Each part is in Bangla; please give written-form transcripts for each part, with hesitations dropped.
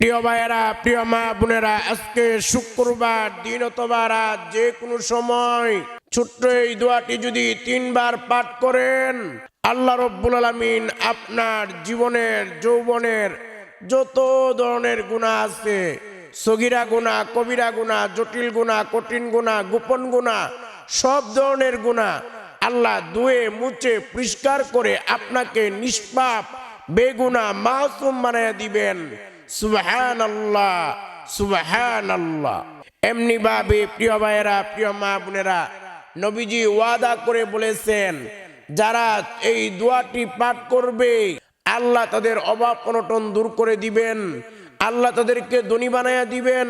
প্রিয় ভাইয়েরা, প্রিয় মা বোনেরা, আজকে শুক্রবার দিন অথবা রাত যে কোনো সময় ছোট্ট এই দোয়াটি যদি 3 বার পাঠ করেন, আল্লাহ রব্বুল আলামিন আপনার জীবনের যৌবনের যত ধরনের গুনাহ আছে, সগীরা গুনাহ, কবিরা গুনাহ, জটিল গুনাহ, কঠিন গুনাহ, গোপন গুনাহ, সব ধরনের গুনাহ আল্লাহ ধুয়ে মুছে পরিষ্কার করে আপনাকে নিষ্পাপ বেগুনাহ মাসুম বানায়া দিবেন। সুবহানাল্লাহ, সুবহানাল্লাহ। এমনি ভাবে প্রিয় ভাইয়েরা, প্রিয় মা বোনেরা, নবীজি ওয়াদা করে বলেছেন, যারা এই দোয়াটি পাঠ করবে আল্লাহ তাদের অভাব অনটন দূর করে দিবেন, আল্লাহ তাদেরকে ধনী বানায়া দিবেন,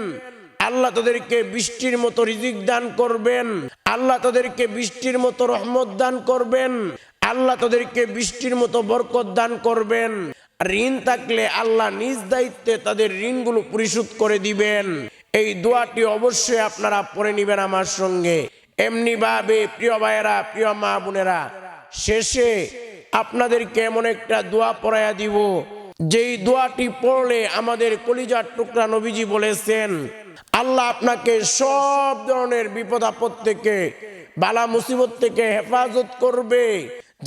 আল্লাহ তাদেরকে বৃষ্টির মতো রিজিক দান করবেন, আল্লাহ তাদেরকে বৃষ্টির মতো রহমত দান করবেন, আল্লাহ তাদেরকে বৃষ্টির মতো বরকত দান করবেন। ঋণ থাকলে আল্লাহ নিজ দায়িত্বে তাদের ঋণগুলো পরিশোধ করে দিবেন। এই দোয়াটি অবশ্যই আপনারা পড়ে নেবেন আমার সঙ্গে। এমনি ভাবে প্রিয় ভাইয়েরা, প্রিয় মা বোনেরা, শেষে আপনাদেরকে এমন একটা দোয়া পড়াইয়া দিব, যেই দোয়াটি পড়লে আমাদের কলিজার টুকরা নবীজি বলেছেন, আল্লাহ আপনাকে সব ধরনের বিপদ আপদ থেকে, বালা মুসিবত থেকে হেফাজত করবে।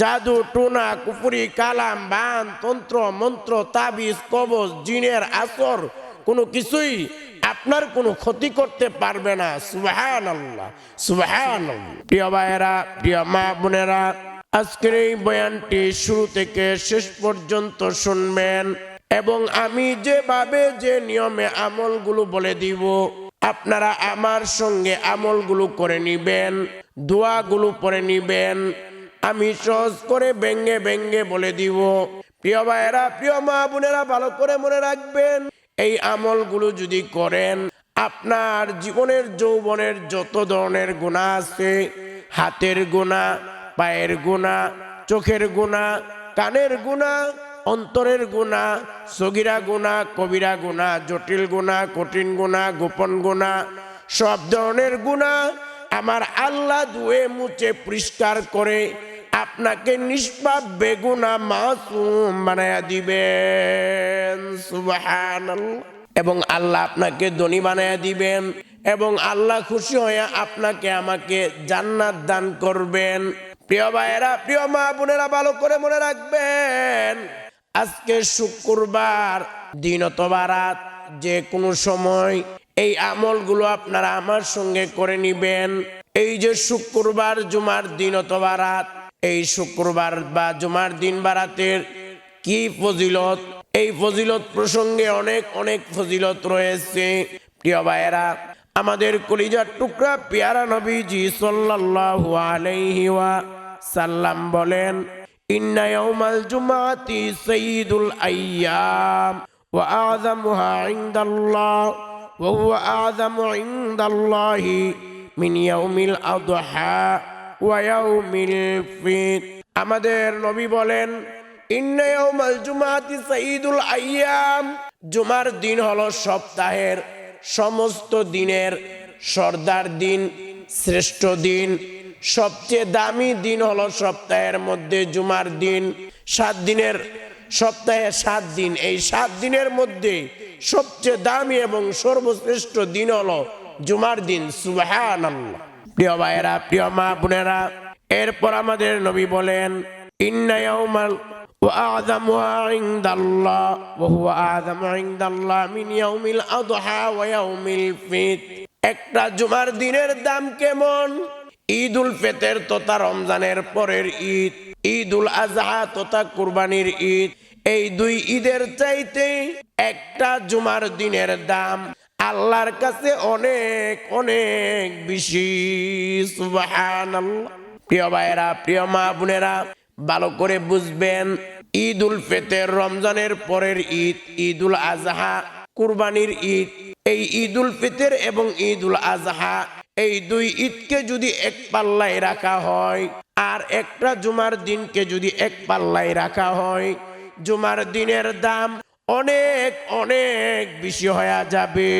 জাদু টুনা কুফরি কালাম বান তন্ত্র মন্ত্র তাবিজ কবজ জিনের আসর কোনো কিছুই আপনার কোনো ক্ষতি করতে পারবে না। সুবহানাল্লাহ, সুবহানাল্লাহ। প্রিয় ভাইয়েরা, প্রিয় মা বোনেরা, আজকের এই বয়ানটি শুরু থেকে শেষ পর্যন্ত শুনবেন এবং আমি যেভাবে যে নিয়মে আমলগুলো বলে দিব আপনারা আমার সঙ্গে আমলগুলো করে নিবেন, দোয়াগুলো পড়ে নিবেন। আমি সহজ করে ব্যঙ্গে ব্যঙ্গে বলে দিব। প্রিয় ভাইয়েরা, প্রিয় মা বোনেরা, ভালো করে মনে রাখবেন, এই আমলগুলো যদি করেন আপনার জীবনের যৌবনের যত ধরনের গুনাহ আছে, হাতের গুনাহ, পায়ের গুনাহ, চোখের গুনাহ, কানের গুনাহ, অন্তরের গুনাহ, সগীরা গুনাহ, কবিরা গুনাহ, জটিল গুনাহ, কঠিন গুনাহ, গোপন গুনাহ, সব ধরনের গুনাহ আমার আল্লাহ ধুয়ে মুছে পরিষ্কার করে আপনাকে নিষ্পাপ বেগুনাহ মাসুম বানায়া দিবেন। সুবহানাল্লাহ। এবং আল্লাহ আপনাকে ধনী বানায়া দিবেন এবং আল্লাহ খুশি হয়ে আপনাকে আমাকে জান্নাত দান করবেন। প্রিয় ভাইয়েরা, প্রিয় মা বোনেরা, ভালো করে মনে রাখবেন, আজকে শুক্রবার দিন অথবা রাত যে কোনো সময় এই আমলগুলো আপনারা আমার সঙ্গে করে নিবেন। এই যে শুক্রবার জুমার দিন অথবা রাত, এই শুক্রবার বা জুমার দিন বা রাতের কি ফজিলত, এই ফজিলত প্রসঙ্গে অনেক অনেক ফজিলত রয়েছে। প্রিয় ভাইয়েরা, আমাদের কলিজার টুকরা পেয়ারা নবীজি সাল্লাল্লাহু আলাইহি ওয়াসাল্লাম বলেন, ইন্না ইয়াউমাল জুমাতি সাইয়্যিদুল আইয়াম ওয়া আযামুহা ইনদাল্লাহ ওয়া হুয়া আযামু ইনদাল্লাহি মিন ইয়াউমিল আযহা ওয়া ইয়াউমিল ফিত। আমাদের নবী বলেন, ইন্না ইয়াউমাল জুমাতি সাইয়্যিদুল আইয়াম, জুমার দিন হলো সপ্তাহের সমস্ত দিনের সর্দার দিন, শ্রেষ্ঠ দিন, সবচেয়ে দামি দিন হলো সপ্তাহের মধ্যে জুমার দিন। 7 দিনের সপ্তাহে 7 দিন, এই 7 দিনের মধ্যে সবচেয়ে দামি এবং সর্বশ্রেষ্ঠ দিন হলো জুমার দিন। সুবহানাল্লাহ। প্রিয় ভাইয়েরা, প্রিয় মা বোনেরা, এরপর আমাদের নবী বলেন, ইন্না ইয়াউমাল ওয়া আযামুহা ইনদাল্লাহ ওয়া হুয়া আযামু ইনদাল্লাহ মিন ইয়াউমিল আযহা ওয়া ইয়াউমিল ফিত। একটা জুমার দিনের দাম কেমন? ঈদুল ফিতর তথা রমজানের পরের ঈদ, ঈদুল আযহা তথা কুরবানির ঈদ, এই 2 ঈদের চাইতে একটা জুমার দিনের দাম আল্লাহর কাছে অনেক অনেক বেশি। সুবহানাল্লাহ। প্রিয় ভাইয়েরা, প্রিয় মা বোনেরা, ভালো করে বুঝবেন, ঈদুল ফিতর রমজানের পরের ঈদ, ঈদুল আযহা কুরবানির ঈদ, এই ঈদুল ফিতর এবং ঈদুল আযহা এই 2 ঈদকে যদি এক পাল্লায় রাখা হয় আর একটা জুমার দিনকে যদি এক পাল্লায় রাখা হয়, জুমার দিনের দাম অনেক অনেক বেশি হয়ে যাবে।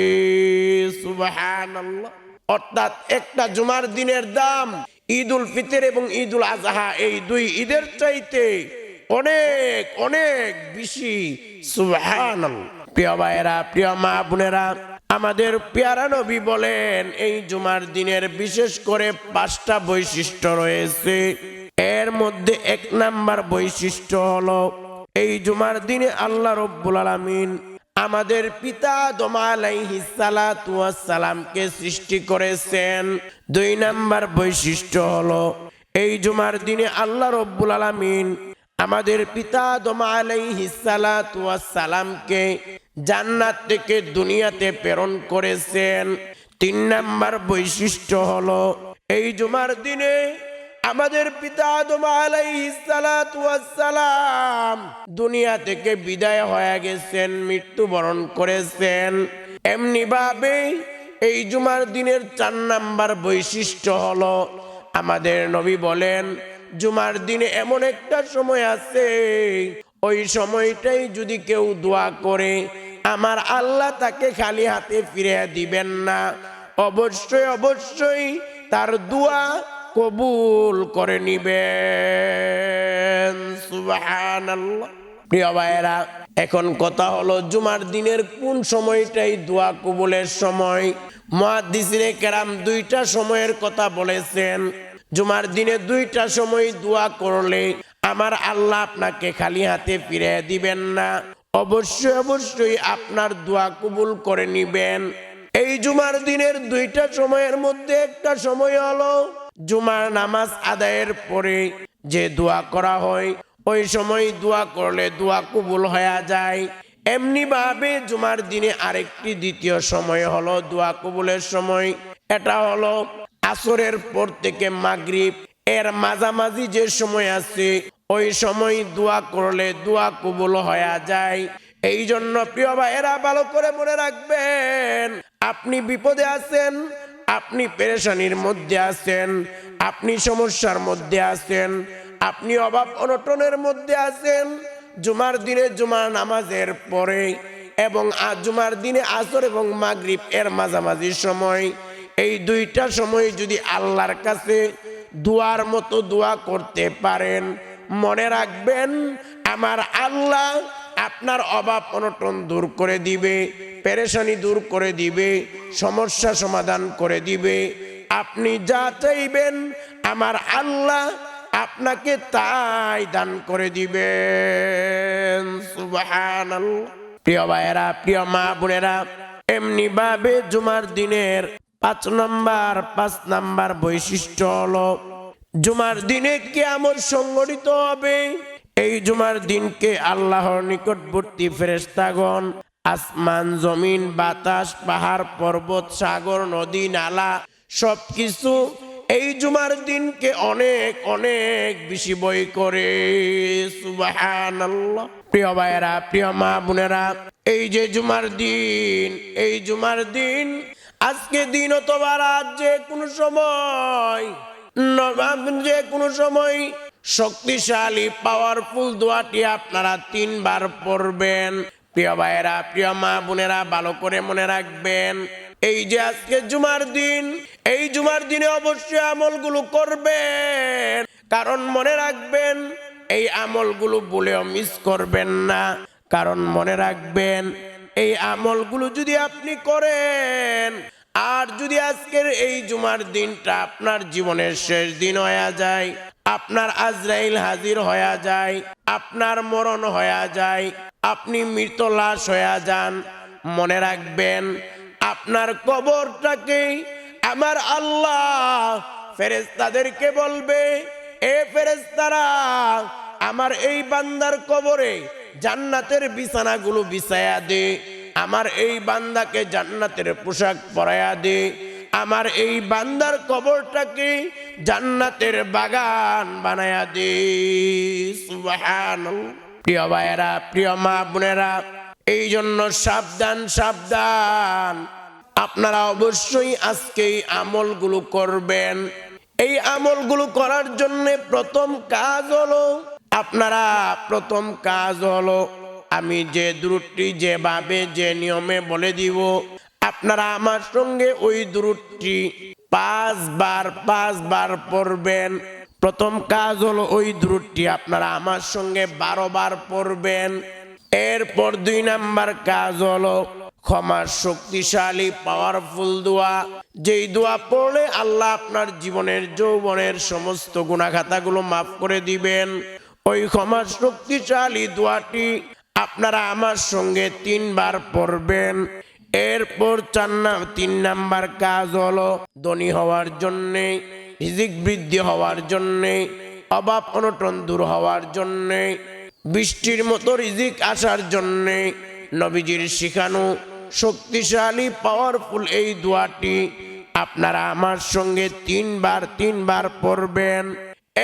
সুবহানাল্লাহ। অর্থাৎ একটা জুমার দিনের দাম ঈদুল ফিতর এবং ঈদুল আযহা এই 2 ঈদের চাইতে অনেক অনেক বেশি। সুবহানাল্লাহ। প্রিয় ভাইয়েরা, প্রিয় মা বোনেরা, আমাদের পেয়ারা নবী বলেন এই জুমার দিনের বিশেষ করে 5টা বৈশিষ্ট্য রয়েছে। এর মধ্যে 1 নাম্বার বৈশিষ্ট্য হলো এই জুমার দিনে আল্লাহ রব্বুল আলামিন আমাদের পিতা আদম আলাইহিস সালাতু ওয়াস সালামকে সৃষ্টি করেছেন। 2 নাম্বার বৈশিষ্ট্য হলো এই জুমার দিনে আল্লাহ রব্বুল আলামিন আমাদের পিতা আদম আলাইহিস সালাতু ওয়াস সালামকে জান্নাত থেকে দুনিয়াতে প্রেরণ করেছেন। 3 নাম্বার বৈশিষ্ট্য হলো এই জুমার দিনে আমাদের পিতা আদম আলাইহিস সালাতু ওয়াস সালাম দুনিয়া থেকে বিদায় হয়ে গেছেন, মৃত্যুবরণ করেছেন। এমনি ভাবে এই জুমার দিনের 4 নাম্বার বৈশিষ্ট্য হলো আমাদের নবী বলেন জুমার দিনে এমন একটা সময় আছে ওই সময়টাই যদি কেউ দোয়া করে আমার আল্লাহ তাকে খালি হাতে ফিরিয়ে দিবেন না, অবশ্যই অবশ্যই তার দোয়া কবুল করে নিবেন। সুবহানাল্লাহ। প্রিয় ভাইয়েরা, এখন কথা হলো জুমার দিনের কোন সময়টাই দোয়া কবুলের সময়? মুহাদ্দিসিনে কেরাম 2টা সময়ের কথা বলেছেন। জুমার দিনে 2টা সময় দোয়া করলে আমার আল্লাহ আপনাকে খালি হাতে ফিরিয়ে দিবেন না, অবশ্যই অবশ্যই আপনার দোয়া কবুল করে নিবেন। এই জুমার দিনের 2টা সময়ের মধ্যে একটা সময় হলো জুমার নামাজ আদায়ের পরে যে দোয়া করা হয়, ওই সময় দোয়া করলে দোয়া কবুল হয়ে যায়। এমনি ভাবে জুমার দিনে আরেকটি দ্বিতীয় সময় হলো দোয়া কবুলের সময়, এটা হলো আসরের পর থেকে মাগরিব এর মাঝামাঝি যে সময় আছে ওই সময় দোয়া করলে দোয়া কবুল হয়ে যায়। এই জন্য প্রিয় ভাইয়েরা ভালো করে মনে রাখবেন, আপনি বিপদে আছেন, আপনি পেরেশানির মধ্যে আছেন, আপনি সমস্যার মধ্যে আছেন, আপনি অভাব অনটনের মধ্যে আছেন, জুমার দিনে জুমার নামাজের পরে এবং জুমার দিনে আসর এবং মাগরিব এর মাঝামাঝি সময়, এই 2টা সময় যদি আল্লাহর কাছে দোয়ার মতো দোয়া করতে পারেন, মনে রাখবেন আমার আল্লাহ আপনার অভাব অনটন দূর করে দিবে, পেরেশানি দূর করে দিবে, সমস্যা সমাধান করে দিবে। আপনি যা চাইবেন আমার আল্লাহ আপনাকে তাই দান করে দিবেন। সুবহানাল্লাহ। প্রিয় ভাইয়েরা, প্রিয় মা বোনেরা, এমনি ভাবে জুমার দিনের 5 নাম্বার বৈশিষ্ট্য হলো জুমার দিনে কিয়ামত সংঘটিত হবে। এই জুমার দিনকে আল্লাহর নিকটবর্তী ফেরেশতাগণ আসমান, জমিন, বাতাস, পাহাড়, পর্বত, সাগর, নদী, নালা সবকিছু এই জুমার দিনকে অনেক অনেক বেশি ভয় করে। সুবহানাল্লাহ। প্রিয় ভাইয়েরা, প্রিয় মা বোনেরা, এই যে জুমার দিন, এই জুমার দিন আজকে দিন অথবা রাত যে কোনো সময় শক্তিশালী পাওয়ারফুল দোয়াটি আপনারা 3 বার পড়বেন। প্রিয় ভাইয়েরা, প্রিয় মা বোনেরা ভালো করে মনে রাখবেন, এই যে আজকে জুমার দিন, এই জুমার দিনে অবশ্যই আমলগুলো করবেন, কারণ মনে রাখবেন এই আমলগুলো ভুলেও মিস করবেন না। কারণ মনে রাখবেন এই আমলগুলো যদি আপনি করেন আর যদি আজকের এই জুমার দিনটা আপনার জীবনের শেষ দিন হয়ে যায়, আপনার আজরাইল হাজির হয়ে যায়, আপনার মরণ হয়ে যায়, আপনি মৃত লাশ হয়ে যান, মনে রাখবেন আপনার কবরটাকে আমার আল্লাহ ফেরেশতাদেরকে বলবে, এ ফেরেশতারা আমার এই বান্দার কবরে জান্নাতের বিছানাগুলো বিছায়া দে, আমার এই বান্দাকে জান্নাতের পোশাক পরায়া দে, আমার এই বান্দার কবরটাকে জান্নাতের বাগান বানায়া দে। সুবহানাল্লাহ। প্রিয় ভাইয়েরা, প্রিয় মা বোনেরা, এই জন্য সাবধান সাবধান, আপনারা অবশ্যই আজকে এই আমলগুলো করবেন। এই আমলগুলো করার জন্য প্রথম কাজ হলো আমি যে দুরূদটি যেভাবে যে নিয়মে বলে দিব, আপনারা আমার সঙ্গে ওই দুরূদটি 5 বার পড়বেন। প্রথম কাজ হলো ওই দুরূদটি আপনারা আমার সঙ্গে 12 বার পড়বেন। এরপর 2 নাম্বার কাজ হলো ক্ষমা শক্তিশালী পাওয়ারফুল দোয়া, যেই দোয়া পড়লে আল্লাহ আপনার জীবনের যৌবনের সমস্ত গুনাহখাতাগুলো মাফ করে দিবেন। ওই ক্ষমা শক্তিশালী দোয়াটি আপনারা আমার সঙ্গে 3 বার পড়বেন। এরপর 3 নাম্বার কাজ হলো ধনী হওয়ার জন্যে, রিজিক বৃদ্ধি হওয়ার জন্যে, অভাব অনটন দূর হওয়ার জন্যে, বৃষ্টির মতো রিজিক আসার জন্যে নবীজির শিখানো শক্তিশালী পাওয়ারফুল এই দোয়াটি আপনারা আমার সঙ্গে 3 বার পড়বেন।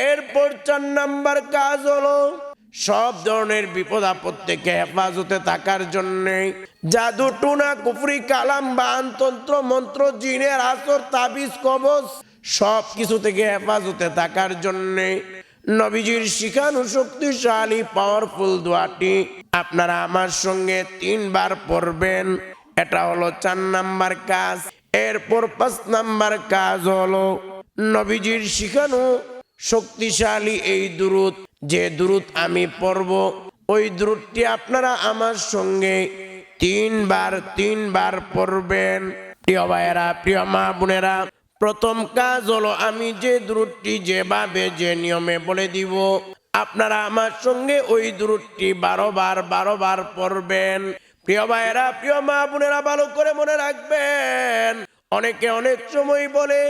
এরপর 4 নাম্বার কাজ হলো সব ধরনের বিপদ আপদ থেকে হেফাজতে থাকার জন্যে, জাদু টুনা কুফরি কালাম বান তন্ত্র মন্ত্র জিনের আসর তাবিজ কবজ সব কিছু থেকে হেফাজতে থাকার জন্যে নবীজির শিখানো শক্তিশালী পাওয়ারফুল দোয়াটি আপনারা আমার সঙ্গে 3 বার পড়বেন। এটা হলো 4 নাম্বার কাজ। এরপর 5 নাম্বার কাজ হলো নবীজির শিখানো শক্তিশালী এই দুরূদ, যে দুরূদ আমি পড়ব ওই দুরূদটি আপনারা আমার সঙ্গে 3 বার পড়বেন। প্রিয় ভাইয়েরা, প্রিয় মা বোনেরা, প্রথম কাজ হলো আমি যে দুরূদটি যেভাবে যে নিয়মে বলে দিব আপনারা আমার সঙ্গে ওই দুরূদটি 12 বার পড়বেন। প্রিয় ভাইয়েরা, প্রিয় মা বোনেরা, ভালো করে মনে রাখবেন। অনেকে অনেক সময় বলে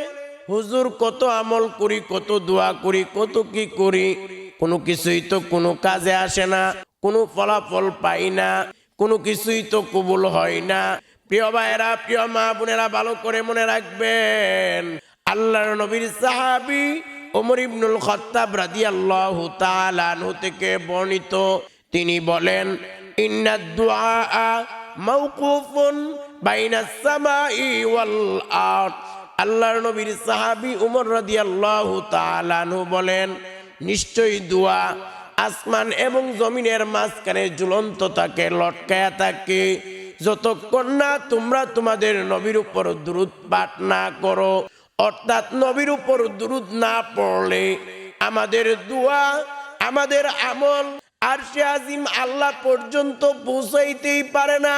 হুজুর কত আমল করি, কত দোয়া করি, কত কি করি, কোনো কিছুই তো কোনো কাজে আসে না, কোনো ফলাফল পাই না, কোনো কিছুই তো কবুল হয় না। প্রিয় ভাইয়েরা, প্রিয় মা বোনেরা, ভালো করে মনে রাখবেন। আল্লাহর নবীর সাহাবী ওমর ইবনুল খাত্তাব রাদিয়াল্লাহু তাআলা আনহু থেকে বর্ণিত, তিনি বলেন ইন্নাদ দুআআ মাওকুফুন বাইনাস সামাই ওয়াল আরদ। আল্লাহর নবীর সাহাবী ওমর রাদিয়াল্লাহু তাআলা আনহু বলেন, নিশ্চয়ই দোয়া আসমান এবং জমিনের মাঝখানে ঝুলন্ত থাকে, লটকায়া থাকে, যতক্ষণ না তোমরা তোমাদের নবীর উপর দুরূদ পাঠ না করো। অর্থাৎ নবীর উপর দুরূদ না পড়লে আমাদের দোয়া, আমাদের আমল আরশে আজিম আল্লাহ পর্যন্ত পৌঁছাইতেই পারে না।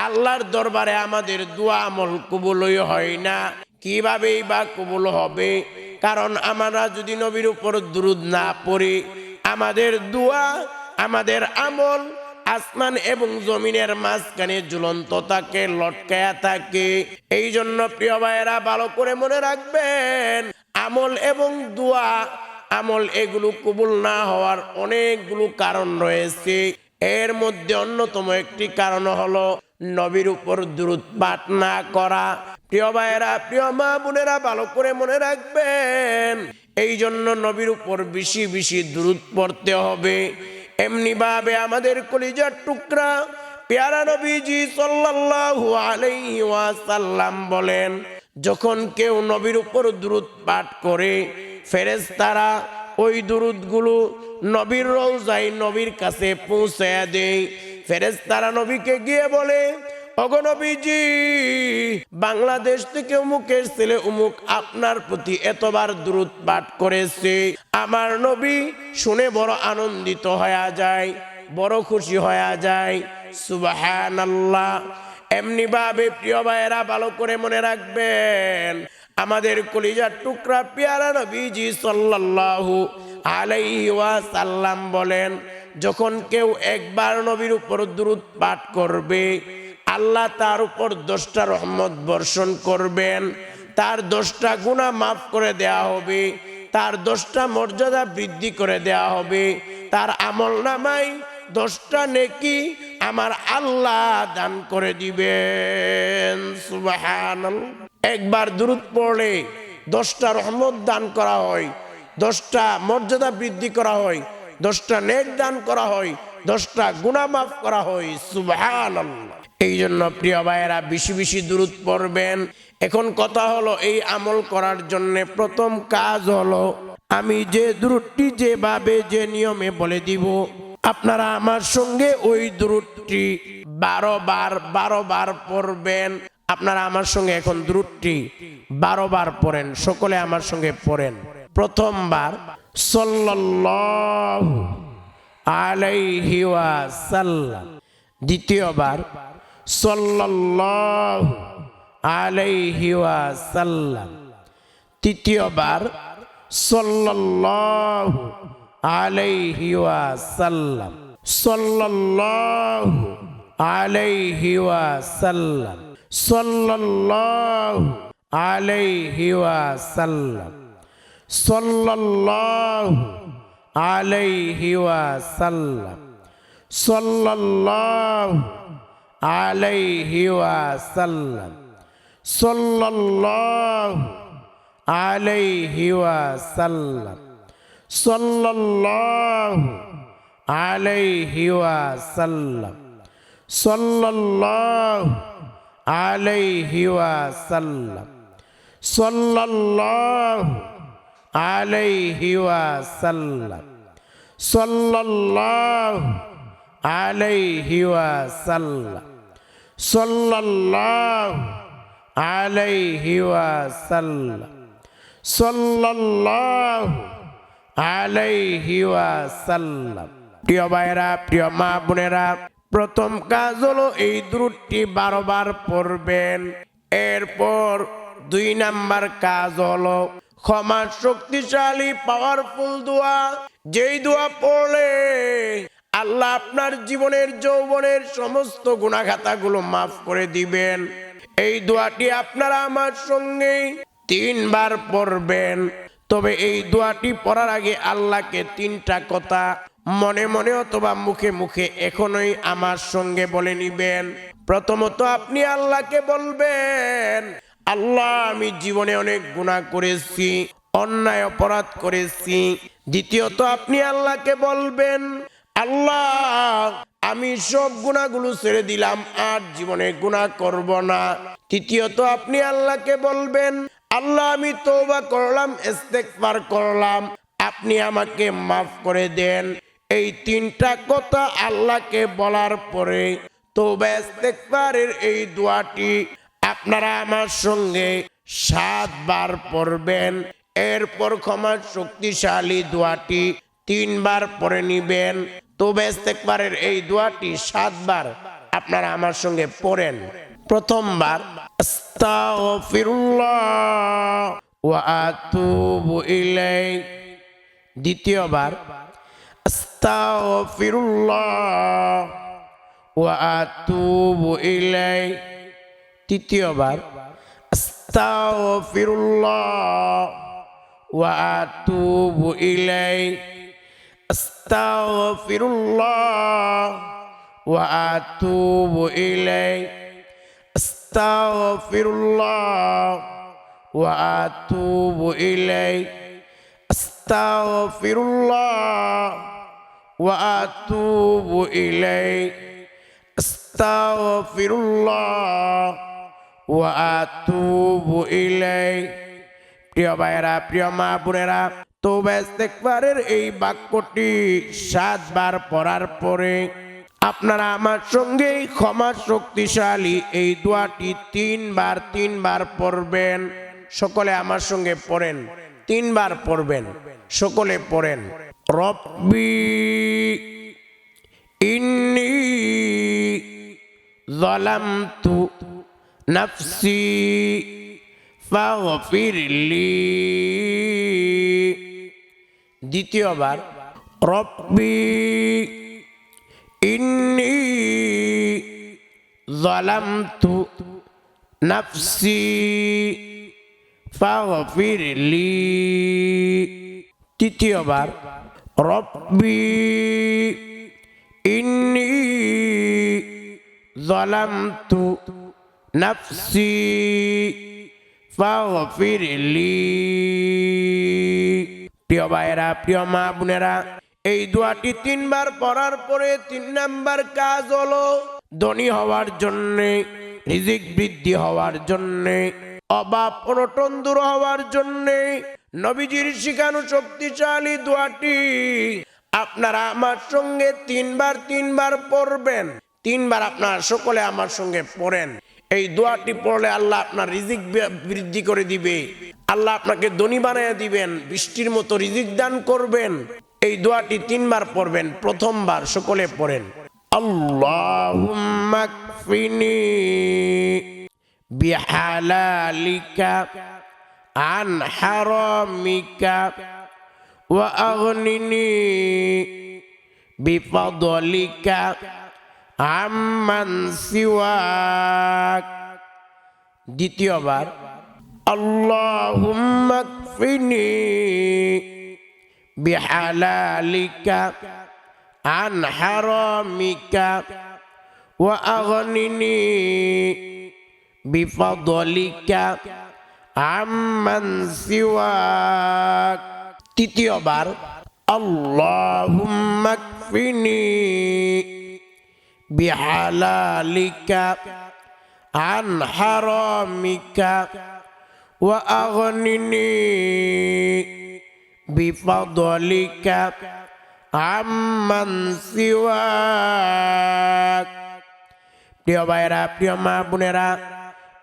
আল্লাহর দরবারে আমাদের দোয়া আমল কবুলই হয় না। কিভাবেই বা কবুল হবে? কারণ আমরা যদি নবীর উপর দুরূদ না পড়ি, আমাদের দোয়া, আমাদের আমল আসমান এবং জমিনের মাঝখানে ঝুলন্ত থাকে, লটকায়া থাকে। এই জন্য প্রিয় ভাইয়েরা, ভালো করে মনে রাখবেন, আমল এবং দোয়া, আমল এগুলো কবুল না হওয়ার অনেকগুলো কারণ রয়েছে। এর মধ্যে অন্যতম একটি কারণ হলো নবীর উপর দুরূদ পাঠ না করা। প্রিয় ভাইয়েরা, প্রিয় মা বোনেরা, ভালো করে মনে রাখবেন। এই জন্য নবীর উপর বেশি দুরূদ পড়তে হবে। এমনি ভাবে আমাদের কলিজার টুকরা পেয়ারা নবীজি সাল্লাল্লাহু আলাইহি ওয়াসাল্লাম বলেন, যখন কেউ নবীর উপর দুরূদ পাঠ করে ফেরেশতারা ওই দুরূদগুলো নবীর রওজায় নবীর কাছে পৌঁছায়া দেয়। ফেরেশতারা নবীকে গিয়ে বলে, ওগো নবীজি, বাংলাদেশ থেকে অমুকের ছেলে অমুক আপনার প্রতি এতবার দুরূদ পাঠ করেছে। আমার নবী শুনে বড় আনন্দিত হয়ে যায়, বড় খুশি হয়ে যায়। সুবহানাল্লাহ। এমনি ভাবে প্রিয় ভাইয়েরা, ভালো করে মনে রাখবেন, আমাদের কলিজার টুকরা পেয়ারা নবীজি সাল্লাল্লাহু আলাইহি ওয়াসাল্লাম বলেন, যখন কেউ একবার নবীর উপর দুরূদ পাঠ করবে, আল্লাহ তার উপর 10টা রহমত বর্ষণ করবেন, তার 10টা গুনাহ মাফ করে দেয়া হবে, তার 10টা মর্যাদা বৃদ্ধি করে দেয়া হবে, তার আমল নামায় 10টা নেকি আমার আল্লাহ দান করে দিবেন। সুবহানাল্লাহ। একবার দুরূদ পড়লে 10টা রহমত দান করা হয়, 10টা মর্যাদা বৃদ্ধি করা হয়, 10টা নেক দান করা হয়, 10টা গুনাহ মাফ করা হয়। সুবহানাল্লাহ। এই জন্য প্রিয় ভাইয়েরা, বেশি দুরূদ পড়বেন। এখন কথা হলো, এই আমল করার জন্য প্রথম কাজ হলো আমি যে দুরূদটি যেভাবে যে নিয়মে বলে দিব আপনারা আমার সঙ্গে ওই দুরূদটি 12 বার পড়বেন। আপনারা আমার সঙ্গে এখন দুরূদটি 12 বার পড়েন। সকলে আমার সঙ্গে পড়েন। প্রথমবার সাল্লাল্লাহু আলাইহি ওয়াসাল্লাম। দ্বিতীয়বার সাল্লাল্লাহু আলাইহি ওয়াসাল্লাম। তৃতীয়বার সাল্লাল্লাহু আলাইহি ওয়াসাল্লাম। সাল্লাল্লাহু আলাইহি ওয়াসাল্লাম। সাল্লাল্লাহু আলাইহি ওয়াসাল্লাম। সাল্লাল্লাহু আলাইহি ওয়াসাল্লাম। সাল্লাল্লাহু আলাইহি ওয়াসাল্লাম। সাল্লাল্লাহু আলাইহি ওয়াসাল্লাম। সাল্লাল্লাহু আলাইহি ওয়াসাল্লাম। সাল্লাল্লাহু আলাইহি ওয়াসাল্লাম। সাল্লাল্লাহু আলাইহি ওয়াসাল্লাম। সাল্লাল্লাহু আলাইহি ওয়াসাল্লাম। সাল্লাল্লাহু আলাইহি ওয়াসাল্লাম। সাল্লাল্লাহু আলাইহি ওয়াসাল্লাম। প্রিয় ভাইরা, প্রিয় মা বোনেরা, প্রথম কাজ হলো এই দুরূদটি 12 বার পড়বেন। এরপর 2 নাম্বার কাজ হলো ক্ষমা শক্তিশালী পাওয়ারফুল দোয়া, যেই দোয়া পড়লে আল্লাহ আপনার জীবনের যৌবনের সমস্ত গুনাহ খাতাগুলো মাফ করে দিবেন। এই দোয়াটি আপনারা আমার সঙ্গে 3 বার পড়বেন। তবে এই দোয়াটি পড়ার আগে আল্লাহকে 3টা কথা মনে মনে অথবা মুখে মুখে এখনই আমার সঙ্গে বলে নিবেন। প্রথমত আপনি আল্লাহকে বলবেন, আল্লাহ আমি জীবনে অনেক গুনাহ করেছি, অন্যায় অপরাধ করেছি। দ্বিতীয়ত আপনি আল্লাহকে বলবেন, আল্লাহ আমি সব গুনাহগুলো ছেড়ে দিলাম, আর জীবনে গুনাহ করব না। তৃতীয়ত আপনি আল্লাহকে বলবেন, আল্লাহ আমি তওবা করলাম, ইস্তেগফার করলাম, আপনি আমাকে মাফ করে দেন। এই 3টা কথা আল্লাহকে বলার পরে তওবা ইস্তেগফারের এই দোয়াটি আপনারা আমার সঙ্গে 7 বার পড়বেন। এরপর ক্ষমা শক্তিশালী দোয়াটি 3 বার পড়ে নিবেন। তওবা ইস্তেগফারের এই দোয়াটি 7 বার আপনারা আমার সঙ্গে পড়েন। প্রথমবার আস্তাগফিরুল্লাহ ওয়া আতুবু ইলাইহি। দ্বিতীয়বার আস্তাগফিরুল্লাহ ওয়া আতুবু ইলাইহি। তৃতীয়বার আস্তাগফিরুল্লাহ ওয়া আতুবু ইলাইহি। আস্তাগফিরুল্লাহ ওয়া আতুবু ইলাইহি। আস্তাগফিরুল্লাহ ওয়া আতুবু ইলাইহি। আস্তাগফিরুল্লাহ ওয়া আতুবু ইলাইহি। আস্তাগফিরুল্লাহ ওয়া আতুবু ইলাইহি। প্রিয় ভাইরা, প্রিয় মা বোনেরা, তওবা ইস্তেগফারের এই বাক্যটি 7 বার পড়ার পরে আপনারা আমার সঙ্গে ক্ষমা শক্তিশালী এই দোয়াটি 3 বার পড়বেন। সকলে আমার সঙ্গে পড়েন, 3 বার পড়বেন, সকলে পড়েন। রব্বি ইন্নী যালামতু নাফসি ফাগফিরলি। দ্বিতীয়বার রব্বি ইন্নী যালামতু নাফসি ফাগফিরলি। তৃতীয়বার রব্বি ইন্নী যালামতু নাফসি ফাগফিরলি। প্রিয় ভাইয়েরা, প্রিয় মা বোনেরা, এই দোয়াটি 3 বার পড়ার পরে 3 নাম্বার কাজ হলো ধনী হওয়ার জন্যে, রিজিক বৃদ্ধি হওয়ার জন্যে, অভাব অনটন দূর হওয়ার জন্যে নবীজির শিখানো শক্তিশালী দোয়াটি আপনারা আমার সঙ্গে 3 বার পড়বেন। 3 বার আপনারা সকলে আমার সঙ্গে পড়েন। এই দোয়াটি পড়লে আল্লাহ আপনার রিজিক বৃদ্ধি করে দিবে, আল্লাহ আপনাকে ধনী বানিয়ে দিবেন, বৃষ্টির মতো রিজিক দান করবেন। এই দোয়াটি 3 বার পড়বেন। প্রথমবার সকলে পড়েন, আল্লাহুম্মা কফিনি বিহালালিকা আন হারামিকা ওয়া আগনিনি বিফাদলিকা আম্মান সিওয়াক। দ্বিতীয়বার, আল্লাহুম্মা কফিনি বিহালালিকা আন হারামিকা ওয়া আগনিনি বিফাদলিকা আম্মান সিওয়াক। তৃতীয়বার, আল্লাহুম্মা কফিনি বিহালালিকা আন হারামিকা ওয়া আগনিনি বিফাদলিকা আম্মান সিওয়াক। প্রিয় ভাইরা, প্রিয় মা বোনেরা,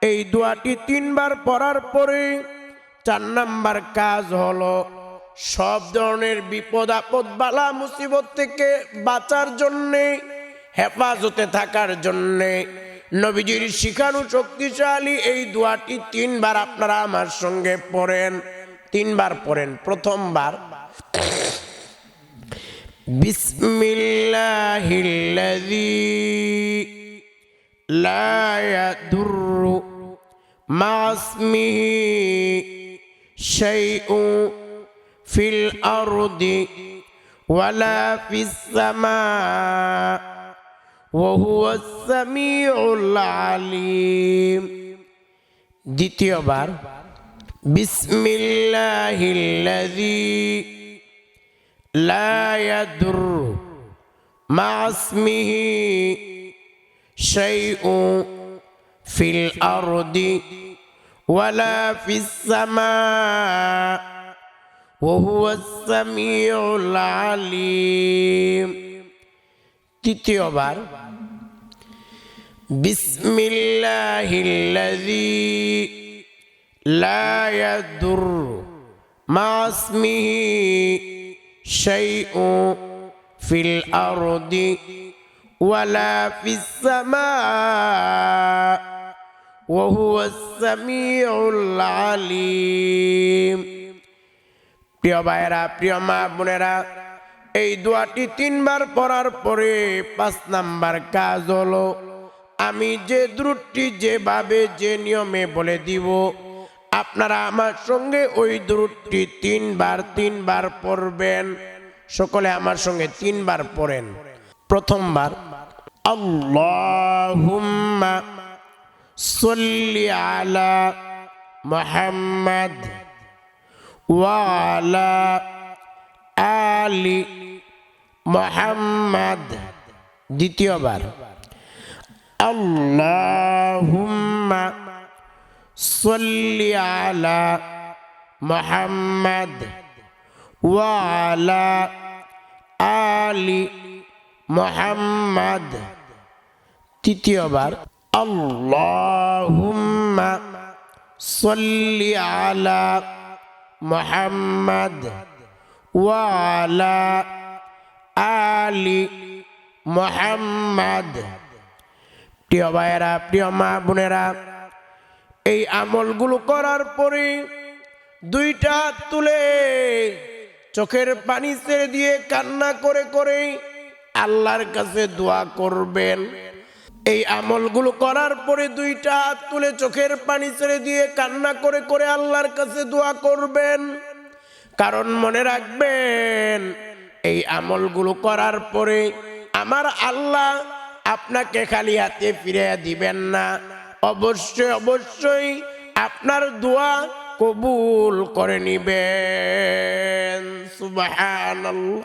এই দোয়াটি 3 বার পড়ার পরে 4 নাম্বার কাজ হলো সব ধরনের বিপদ আপদ বালা মুসিবত থেকে বাঁচার জন্যে, হেফাজতে থাকার জন্যে নবীজির শিখানো শক্তিশালী এই দোয়াটি 3 বার আপনারা আমার সঙ্গে পড়েন। 3 বার পড়েন। প্রথমবার, বিসমিল্লাহিল্লাযী লা ইয়াদুররু মা ইসমিহি শাইউন ফিল আরদি ওয়ালা ফিস সামা ওয়া হুয়াস সামিউল আলিম। দ্বিতীয়বার, বিসমিল্লাহিল্লাযী লা ইয়াদুররু মা ইসমিহি শাইউন ফিল আরদি ওয়ালা ফিস সামা ওয়া হুয়াস সামিউল আলিম। তৃতীয়বার, বিসমিল্লাহিল্লাযী লা ইয়াদুররু মা ইসমিহি শাইউন ফিল আরদি ওয়ালা ফিস সামা ওয়া হুয়াস সামিউল আলিম। প্রিয় ভাইরা, প্রিয় মা বোনেরা, এই দোয়াটি 3 বার পড়ার পরে 5 নাম্বার কাজ হলো আমি যে দ্রুতটি যেভাবে যে নিয়মে বলে দিব আপনারা আমার সঙ্গে ওই দ্রুতটি 3 বার পড়বেন। সকলে আমার সঙ্গে 3 বার পড়েন। প্রথমবার, আল্লাহুম্মা সাল্লি আলা মুহাম্মাদ ওয়া আলা আলি মুহাম্মাদ। দ্বিতীয়বার, আল্লাহুম্মা সাল্লি আলা মুহাম্মাদ ওয়া আলা আলি মুহাম্মাদ। তৃতীয়বার, আল্লাহুম্মা সাল্লি আলা মুহাম্মাদ ওয়া আলা আলি মুহাম্মাদ। প্রিয় ভাইয়েরা, প্রিয় মা বোনেরা, এই আমলগুলো করার পরে 2টা হাত তুলে চোখের পানি ছেড়ে দিয়ে কান্না করে করে আল্লাহর কাছে দোয়া করবেন। এই আমলগুলো করার পরে 2টা হাত তুলে চোখের পানি ছেড়ে দিয়ে কান্না করে করে আল্লাহর কাছে দোয়া করবেন। কারণ মনে রাখবেন, এই আমলগুলো করার পরে আমার আল্লাহ আপনাকে খালি হাতে ফিরিয়ে দিবেন না, অবশ্যই অবশ্যই আপনার দোয়া কবুল করে নিবেন। সুবহানাল্লাহ।